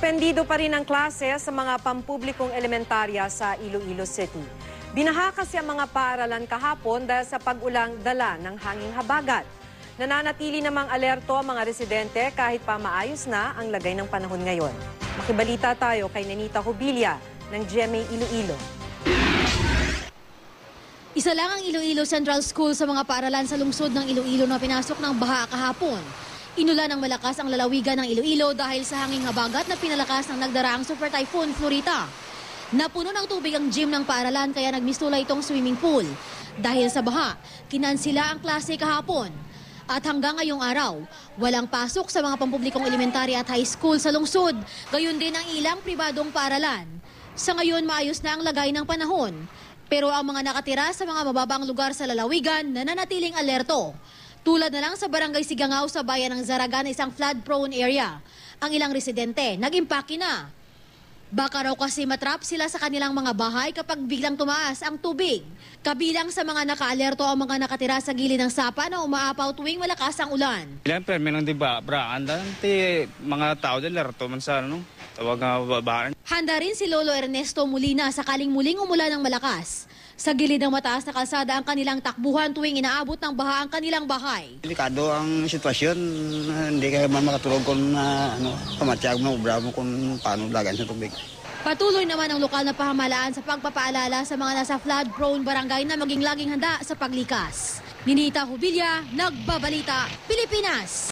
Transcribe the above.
Suspendido pa rin ang klase sa mga pampublikong elementarya sa Iloilo City. Binaha kasi ang mga paaralan kahapon dahil sa pag-ulang dala ng hanging habagat. Nananatili namang alerto ang mga residente kahit pa maayos na ang lagay ng panahon ngayon. Makibalita tayo kay Nenita Jubilia ng GMA Iloilo. Isa lang ang Iloilo Central School sa mga paaralan sa lungsod ng Iloilo na pinasok ng baha kahapon. Inulan ng malakas ang lalawigan ng Iloilo dahil sa hanging habagat na pinalakas ng nagdaraang Super Typhoon Florita. Napuno ng tubig ang gym ng paaralan kaya nagmistula itong swimming pool. Dahil sa baha, kinansila ang klase kahapon. At hanggang ngayong araw, walang pasok sa mga pampublikong elementarya at high school sa lungsod. Gayon din ang ilang pribadong paaralan. Sa ngayon, maayos na ang lagay ng panahon. Pero ang mga nakatira sa mga mababang lugar sa lalawigan nananatiling alerto. Tulad na lang sa Barangay Sigangaw sa bayan ng Zaragan, isang flood-prone area. Ang ilang residente, nag-impake na. Baka raw kasi matrap sila sa kanilang mga bahay kapag biglang tumaas ang tubig. Kabilang sa mga nakaalerto ang mga nakatira sa gilid ng sapa na umaapaw tuwing malakas ang ulan. Ilang permi lang di ba, braan mga tao din larto man sa tawag nga babaan. Handa rin si Lolo Ernesto Molina sakaling muling umulan ng malakas. Sa gilid ng mataas na kalsada ang kanilang takbuhan tuwing inaabot ng baha ang kanilang bahay. Delikado ang sitwasyon, hindi kayo makatulog kung pamatiyag mo, bravo kung paano lagan sa tubig. Patuloy naman ang lokal na pamahalaan sa pagpapaalala sa mga nasa flood-prone barangay na maging laging handa sa paglikas. Nenita Jubilia, Nagbabalita, Pilipinas.